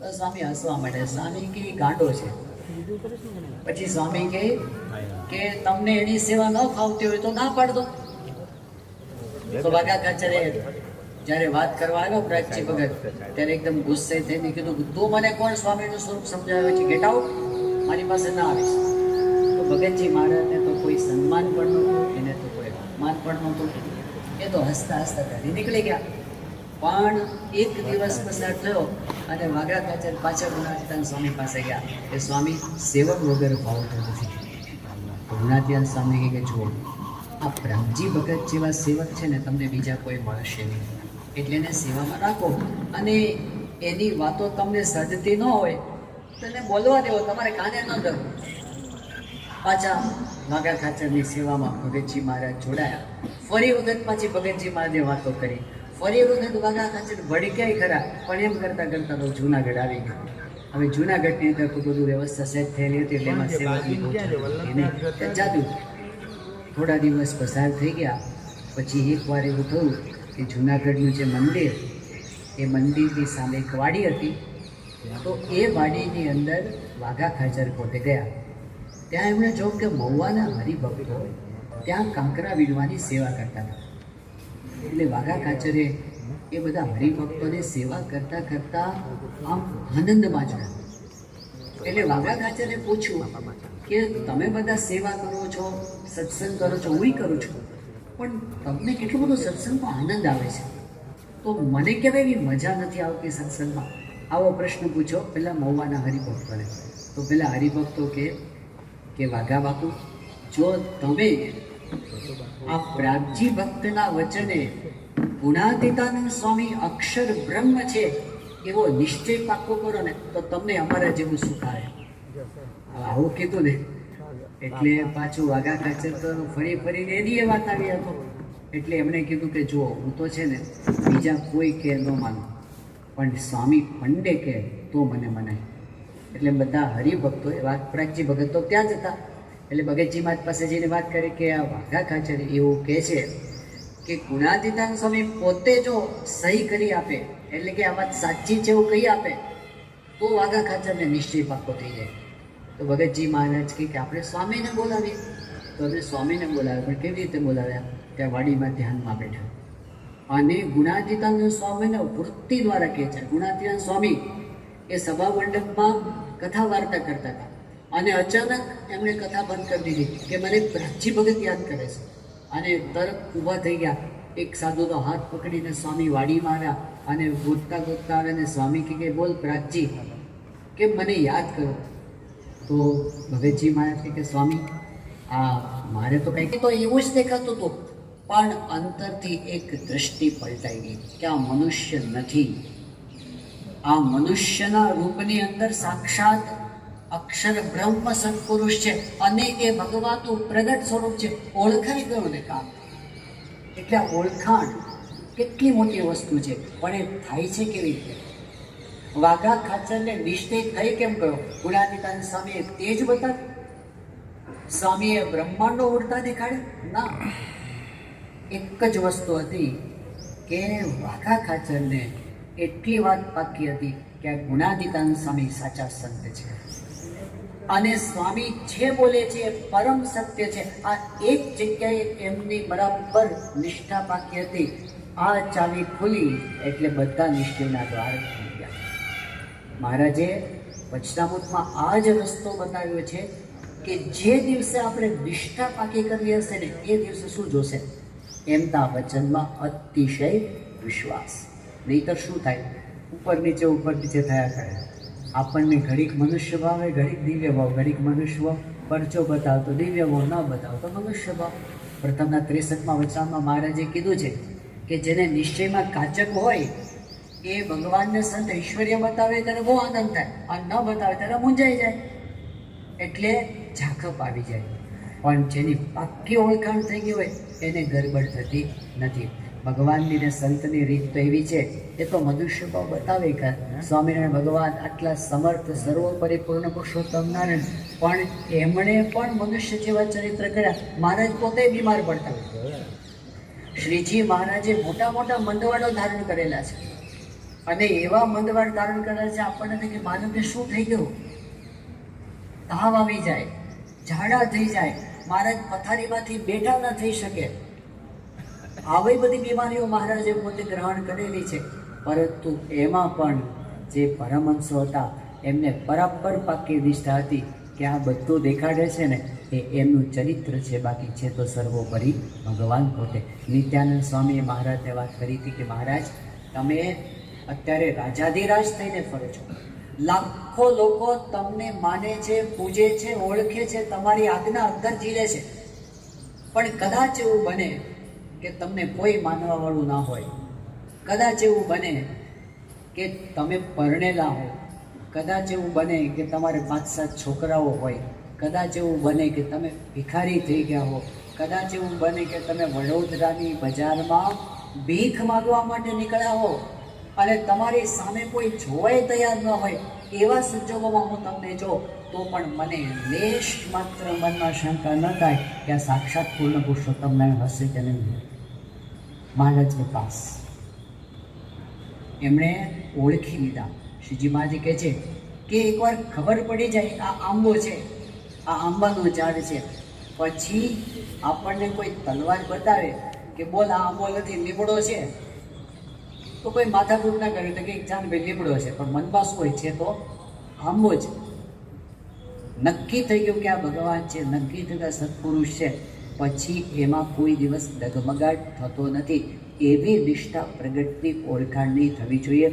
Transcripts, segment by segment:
તો સ્વામી હસવા માંડે. સ્વામી કે ગાંડો છે. પછી સ્વામી કે તમને એની સેવા ન ફાવતી હોય તો ના પાડ દો. તો વાઘા ખાચરે જ્યારે વાત કરવા આવ્યો પ્રાચી ભગત ત્યારે એકદમ ગુસ્સે થઈને કીધું, તું મને કોણ સ્વામીનું સ્વરૂપ સમજાવે છે, ગેટ આઉટ, મારી પાસે ના આવીશ. તો ભગતજી મહારાજને તો કોઈ સન્માન પણ નહોતું, એને તો કોઈ અપમાન પણ નહોતું. એ તો હસતા હસતા ઘરે નીકળી ગયા. પણ એક દિવસ પસાર થયો અને વાઘા ખાચર પાછળ ગુણાતીતાન સ્વામી પાસે ગયા કે સ્વામી સેવક વગર ભાવતો નથી. ગુણાતીતાન સ્વામી કે જુઓ, આ પ્રાગજી ભગત જેવા સેવક છે ને તમને બીજા કોઈ મળશે નહીં, એટલે એને સેવામાં રાખો. અને એની વાતો તમને સજતી ન હોય તો એને બોલવા દેવો, તમારે કાને ન ધરવું. પાછા વાઘા ખાચરની સેવામાં ભગતજી મહારાજ જોડાયા. ફરી વખત પાછી ભગતજી મહારાજે વાતો કરી. ફરી વખત વાઘા ખાચર ભડક્યાય ખરા, પણ એમ કરતાં કરતાં તો જુનાગઢ આવી ગયા. હવે જુનાગઢની અંદર તો બધું વ્યવસ્થા સેટ થયેલી હતી એટલે એમાં સેવાની જાદુ. થોડા દિવસ પસાર થઈ ગયા પછી એકવાર એવું થયું કે જુનાગઢનું જે મંદિર, એ મંદિરની સામે એક વાડી હતી. તો એ વાડીની અંદર વાઘા ખાચર પોતે ગયા. ત્યાં એમણે જોયું કે મહુવાના હરિભક્તો ત્યાં કાંકરા વીણવાની સેવા કરતા હતા. એટલે વાઘા ખાચરે એ બધા હરિભક્તોને સેવા કરતાં કરતાં આમ આનંદમાં જોયા. એટલે વાઘા ખાચરે પૂછ્યું કે તમે બધા સેવા કરો છો, સત્સંગ કરો છો, હું કરું છું, પણ તમને કેટલો બધો સત્સંગમાં આનંદ આવે છે, તો મને કેમ એવી મજા નથી આવતી સત્સંગમાં? આવો પ્રશ્ન પૂછો પેલા મહુવાના હરિભક્તોને. તો પેલા હરિભક્તો કે વાઘા બાપુ, જો તમે આ પ્રાગજી ભક્તના વચને ગુણાતીતાનંદ સ્વામી અક્ષર બ્રહ્મ છે એવો નિશ્ચય પાકો કરો ને તો તમને અમારા જેવું સુખ આવે. આવું કીધું ને એટલે પાછું વાઘા ખાચર તો ફરીને એની એ વાત આવી હતો. એટલે એમણે કીધું કે જુઓ, હું તો છે ને બીજા કોઈ કે ન માનું, પણ સ્વામી પંડે કે તો મને મનાય. એટલે બધા હરિભક્તો એ વાત પ્રાગજી ભગત તો ત્યાં જ હતા. એટલે ભગતજી મહારાજ પાસે જઈને વાત કરી કે આ વાઘા ખાચર એવું કહે છે કે ગુણાતીતાનંદ સ્વામી પોતે જો સહી કરી આપે, એટલે કે આ વાત સાચી છે એવું કહી આપે, તો વાઘા ખાચરને નિશ્ચય પાકો થઈ જાય. તો ભગતજી મહારાજ કે આપણે સ્વામીને બોલાવીએ. તો અમે સ્વામીને બોલાવ્યા, પણ કેવી રીતે બોલાવ્યા? ત્યાં વાડીમાં ધ્યાનમાં બેઠા અને ગુણાતીતાનંદ સ્વામીને વૃત્તિ દ્વારા કહે છે. ગુણાતીતાનંદ સ્વામી એ સભા મંડપમાં કથા વાર્તા કરતા હતા અને અચાનક એમણે કથા બંધ કરી દીધી કે મને પ્રાગજી ભગત યાદ કરે છે. અને તરત ઊભા થઈ ગયા. એક સાધુનો હાથ પકડીને સ્વામી વાડીમાં આવ્યા અને ગોતતા ગોતતા આવે ને સ્વામી કે બોલ પ્રાગજી, કે મને યાદ કરો. તો ભગતજી મહારાજ કે સ્વામી આ મારે તો કંઈક તો એવું જ દેખાતું હતું, પણ અંતરથી એક દ્રષ્ટિ પલટાઈ ગઈ કે આ મનુષ્ય નથી, આ મનુષ્યના રૂપની અંદર સાક્ષાત અક્ષર બ્રહ્મ સત્પુરુષ છે અને એ ભગવાનનું પ્રગટ સ્વરૂપ છે. ઓળખાઈ ગયું ને કામ. એટલે આ ઓળખાણ કેટલી મોટી વસ્તુ છે, પણ એ થાય છે કેવી રીતે? વાઘા ખાચરને નિશ્ચય થઈ કેમ ગયો? ગુણાતીતાનંદ સ્વામીએ તેજ બતાવ્યું? સ્વામીએ બ્રહ્માંડો ઉડતા દેખાડ્યા? ના, એક જ વસ્તુ હતી કે વાઘા ખાચરને એટલી વાત પાકી હતી કે આ ગુણાતીતાનંદ સ્વામી સાચા સંત છે અને સ્વામી જે બોલે છે એ પરમ સત્ય છે. આ એક જગ્યાએ એમની બરાબર નિષ્ઠા પાકી હતી. આ ચાવી ખુલી એટલે બધા નિશ્ચયના દ્વાર ખુલી ગયા. મહારાજે વચનામૃતમાં આ જ રસ્તો બતાવ્યો છે કે જે દિવસે આપણે નિષ્ઠા પાકી કરવી હશે ને એ દિવસે શું જોશે? એમના વચનમાં અતિશય વિશ્વાસ. નહીંતર શું થાય? ઉપર નીચે થયા કરે. આપણને ઘડીક મનુષ્ય ભાવ હોય, ઘડીક દિવ્ય ભાવ, ઘડીક મનુષ્ય ભાવ પરચો બતાવતો દિવ્ય ભાવ, ન બતાવતો મનુષ્ય ભાવ. પ્રથમના 63માં વચનમાં મહારાજે કીધું છે કે જેને નિશ્ચયમાં કાચક હોય એ ભગવાનને સંત ઐશ્વર્ય બતાવે ત્યારે બહુ આનંદ થાય અને ન બતાવે ત્યારે મૂંઝાઈ જાય, એટલે ઝાખપ આવી જાય. પણ જેની પાક્કી ઓળખાણ થઈ ગઈ હોય એને ગરબડ થતી નથી. ભગવાનની ને સંતની રીત તો એવી છે, એ તો મનુષ્ય ભાવ બતાવે કે સ્વામિનારાયણ ભગવાન આટલા સમર્થ સર્વપરિપૂર્ણ પુરુષોત્તમ નારાયણ, પણ એમણે પણ મનુષ્ય જેવા ચરિત્ર કર્યા. મહારાજ પોતે બીમાર પડતા. શ્રીજી મહારાજે મોટા મોટા મંડવાડો ધારણ કરેલા છે, અને એવા મંદવાડ ધારણ કરે છે, આપણને થાય કે માનવને શું થઈ ગયું, તાવ આવી જાય, ઝાડા થઈ જાય, મહારાજ પથારીમાંથી બેઠા ન થઈ શકે, આવી બધી બીમારીઓ મહારાજે પોતે ગ્રહણ કરેલી છે. પરંતુ એમાં પણ જે પરમહંસો હતા એમને બરાબર પાકી નિષ્ઠા હતી કે આ બધું દેખાડે છે ને એ એમનું ચરિત્ર છે, બાકી છે તો સર્વોપરી ભગવાન પોતે. નિત્યાનંદ સ્વામીએ મહારાજને વાત કરી હતી કે મહારાજ તમે અત્યારે રાજાધિરાજ થઈને ફરો છો, લાખો લોકો તમને માને છે, પૂજે છે, ઓળખે છે, તમારી આજ્ઞા અંદર જીલે છે, પણ કદાચ એવું બને કે તમને કોઈ માનવા વાળું ના હોય, કદાચ એવું બને કે તમે પરણેલા હો, કદાચ એવું બને કે તમારે 5-7 છોકરાઓ હોય, કદાચ એવું બને કે તમે ભિખારી થઈ ગયા હો, કદાચ એવું બને કે તમે વડોદરાની બજારમાં ભીખ માગવા માટે નીકળ્યા હો અને તમારી સામે કોઈ જોવાય તૈયાર ન હોય, એવા સંજોગોમાં હું તમને જો તો પણ મને લેશ માત્ર મનમાં શંકા ન થાય કે આ સાક્ષાત પૂર્ણ પુરુષોત્તમ નારાયણ હશે કે નહીં. મહારાજને પાસ એમણે ઓળખી લીધા. શ્રીજી મહારાજ કહે છે કે એકવાર ખબર પડી જાય આ આંબો છે, આ આંબાનું ઝાડ છે, પછી આપણને કોઈ તલવાર બતાવે કે બોલ આ આંબો નથી લીમડો છે, તો કોઈ માથાકૂટ ના કરે કે જાણ ભાઈ લીમડો છે, પણ મનમાં શું હોય છે તો આંબો જ. નક્કી થઈ ગયું કે આ ભગવાન છે, નક્કી થતા સત્પુરુષ છે, પછી એમાં કોઈ દિવસ ડગમગાટ થતો નથી. એવી નિષ્ઠા પ્રગટની ઓળખાણની થવી જોઈએ,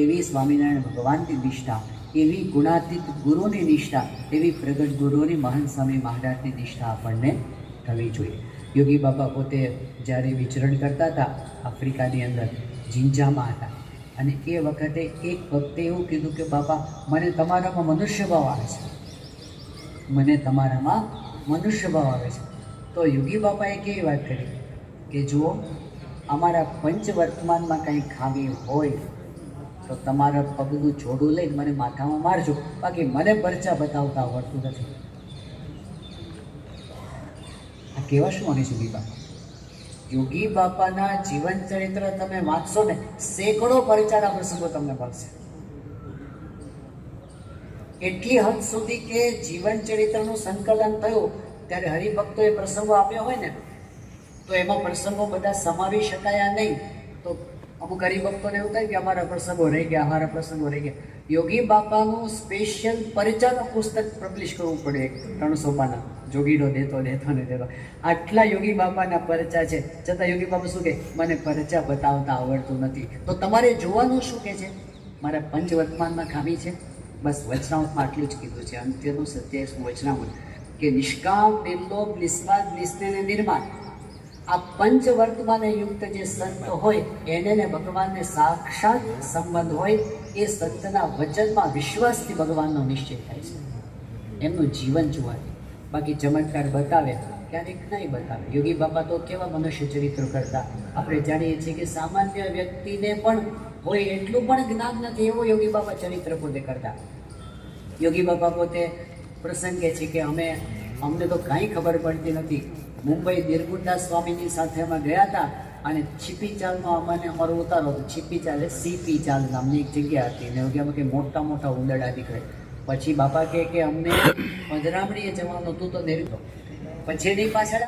એવી સ્વામિનારાયણ ભગવાનની નિષ્ઠા, એવી ગુણાતીત ગુરુની નિષ્ઠા, એવી પ્રગટ ગુરુની મહાન સ્વામી મહારાજની નિષ્ઠા આપણને થવી જોઈએ. યોગી બાબા પોતે જ્યારે વિચરણ કરતા હતા આફ્રિકાની અંદર, જિંજામાં હતા, અને એ વખતે એક ભક્તે એવું કીધું કે બાપા મને તમારામાં મનુષ્ય ભાવ આવે છે, મને તમારામાં મનુષ્ય ભાવ આવે છે. તો યોગી બાપાએ કેવી વાત કરી કે જુઓ અમારા પંચવર્તમાનમાં કંઈ ખામી હોય તો તમારા પગનું જોડું લઈને મને માથામાં મારજો, બાકી મને પરચા બતાવતા આવડતું નથી. આ કેવા શું માની યોગી બાપા? યોગી બાપાના જીવન ચરિત્ર તમે વાંચશો ને, સેંકડો પરચાના પ્રસંગો તમને મળશે. એટલી હદ સુધી કે જીવન ચરિત્રનું સંકલન થયું ત્યારે હરિભક્તોએ પ્રસંગો આપ્યો હોય ને તો એમાં પ્રસંગો બધા સમાવી શકાયા નહીં. તો અમુક હરિભક્તોને એવું થાય કે અમારા પ્રસંગો રહી ગયા, અમારા પ્રસંગો રહી ગયા. યોગી બાપાનું સ્પેશિયલ પરિચયનું પુસ્તક પબ્લિશ કરવું પડે, 300 પાના, જોગીનો દેતો ને દેતો. આટલા યોગી બાપાના પરચા છે, છતાં યોગી બાપા શું કહે, મને પરચા બતાવતા આવડતું નથી. તો તમારે જોવાનું શું કે છે, મારા પંચવર્તમાનમાં ખામી છે. બસ વચનામૃતમાં આટલું જ કીધું છે, અંત્યનું 27મું વચનામૃત કે નિષ્કામ નિર્લોભ નિસ્વાર્થ નિસ્નેહ નિર્માણ, આ પંચવર્તમાને યુક્ત જે સંત હોય એને ને ભગવાનને સાક્ષાત સંબંધ હોય, એ સંતના વચનમાં વિશ્વાસથી ભગવાનનો નિશ્ચય થાય છે. એમનું જીવન જોવાથી, બાકી ચમત્કાર બતાવે ક્યારેક નહીં બતાવે. યોગી બાપા તો કેવા મનુષ્ય ચરિત્રો કરતા આપણે જાણીએ છીએ કે સામાન્ય વ્યક્તિને પણ હોય એટલું પણ જ્ઞાન નથી એવો યોગી બાપા ચરિત્ર પોતે કરતા. યોગી બાપા પોતે પ્રસંગે છે કે અમને તો કાંઈ ખબર પડતી નથી. મુંબઈ નિર્ગુણદાસ સ્વામીની સાથે અમે ગયા હતા અને છીપી ચાલમાં અમારો ઉતારો હતો. છીપી ચાલ સીપી ચાલ નામની એક જગ્યા હતી ને એમાં કે મોટા મોટા ઉંદરડા નીકળે. પછી બાપા કે અમને પધરામણીએ જવાનું હતું તો પછી એની પાછળ